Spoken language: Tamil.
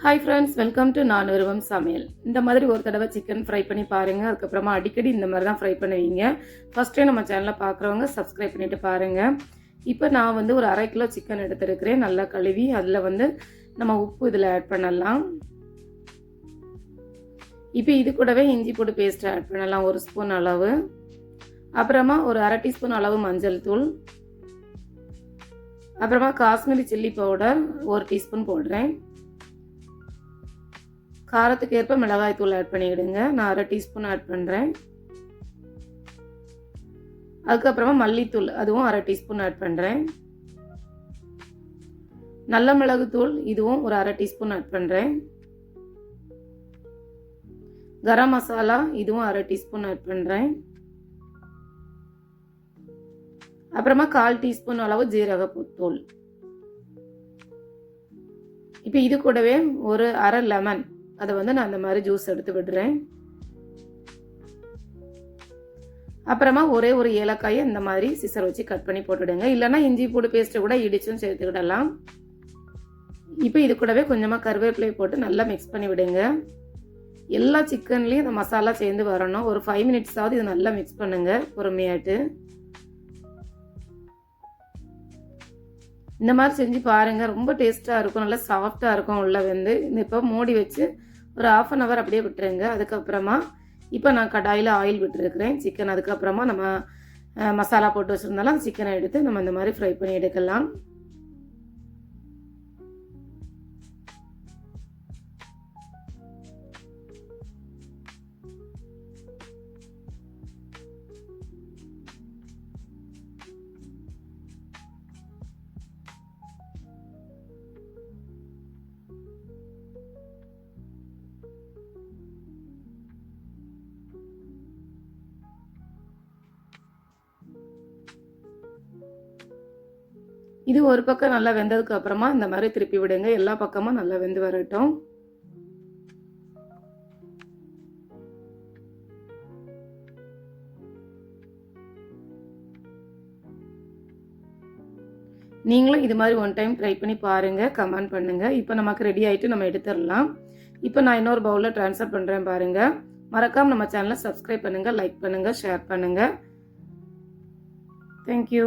ஹாய் ஃப்ரெண்ட்ஸ், வெல்கம் டு நான் விரும்பும் சமையல். இந்த மாதிரி ஒரு தடவை சிக்கன் ஃப்ரை பண்ணி பாருங்கள். அதுக்கப்புறமா அடிக்கடி இந்த மாதிரி தான் ஃப்ரை பண்ணுவீங்க. ஃபஸ்ட் டைம் நம்ம சேனலை பார்க்குறவங்க சப்ஸ்கிரைப் பண்ணிவிட்டு பாருங்கள். இப்போ நான் வந்து ஒரு 1/2 கிலோ சிக்கன் எடுத்துருக்கிறேன். நல்லா கழுவி அதில் வந்து நம்ம உப்பு இதில் ஆட் பண்ணலாம். இப்போ இது கூடவே இஞ்சி பூண்டு பேஸ்ட் ஆட் பண்ணலாம், 1 ஸ்பூன் அளவு. அப்புறமா ஒரு 1/2 டீஸ்பூன் அளவு மஞ்சள் தூள். அப்புறமா காஷ்மீரி சில்லி பவுடர் 1 டீஸ்பூன் போடுறேன். காரத்துக்கு ஏற்ப மிளகாய் தூள் ஆட் பண்ணிவிடுங்க. நான் 1/2 டீஸ்பூன் ஆட் பண்ணுறேன். அதுக்கப்புறமா மல்லித்தூள் அதுவும் 1/2 டீஸ்பூன் ஆட் பண்ணுறேன். நல்ல மிளகு தூள் இதுவும் ஒரு 1/2 டீஸ்பூன் ஆட் பண்ணுறேன். கரம் மசாலா இதுவும் 1/2 டீஸ்பூன் ஆட் பண்ணுறேன். அப்புறமா 1/4 டீஸ்பூன் அளவு ஜீரகத்தூள். இப்போ இது கூடவே ஒரு 1/2 லெமன் அதை வந்து நான் இந்த மாதிரி ஜூஸ் எடுத்து விடுறேன். அப்புறமா ஒரே ஒரு ஏலக்காயை இந்த மாதிரி சிசர் வச்சு கட் பண்ணி போட்டுடுங்க. இல்லைன்னா இஞ்சி பூண்டு பேஸ்ட்டை கூட இடிச்சும் சேர்த்துக்கிடலாம். இப்போ இது கூடவே கொஞ்சமாக கருவேப்பிலை போட்டு நல்லா மிக்ஸ் பண்ணி விடுங்க. எல்லா சிக்கன்லேயும் இந்த மசாலா சேர்ந்து வரணும். ஒரு 5 மினிட்ஸாவது இது நல்லா மிக்ஸ் பண்ணுங்க பொறுமையாட்டு. இந்த மாதிரி செஞ்சு பாருங்கள், ரொம்ப டேஸ்ட்டாக இருக்கும், நல்லா சாஃப்டாக இருக்கும் உள்ள வந்து. இப்போ மூடி வச்சு ஒரு 1/2 அன் ஹவர் அப்படியே விட்டுருங்க. அதுக்கப்புறமா இப்போ நான் கடாயில் ஆயில் விட்டுருக்கிறேன் சிக்கன். அதுக்கப்புறமா நம்ம மசாலா போட்டு வச்சுருந்தாலும் அந்த சிக்கனை எடுத்து நம்ம இந்த மாதிரி ஃப்ரை பண்ணி எடுக்கலாம். இது ஒரு பக்கம் நல்லா வெந்ததுக்கு அப்புறமா இந்த மாதிரி திருப்பி விடுங்க. எல்லா பக்கமும் நல்லா வெந்து வரட்டும். நீங்களும் இது மாதிரி 1 டைம் ட்ரை பண்ணி பாருங்க, கமெண்ட் பண்ணுங்க. இப்போ நமக்கு ரெடி ஆயிட்டு நம்ம எடுத்துடலாம். இப்போ நான் இன்னொரு பவுலில் ட்ரான்ஸ்ஃபர் பண்ணுறேன் பாருங்க. மறக்காம நம்ம சேனலை சப்ஸ்கிரைப் பண்ணுங்க, லைக் பண்ணுங்க, ஷேர் பண்ணுங்க. தேங்க்யூ.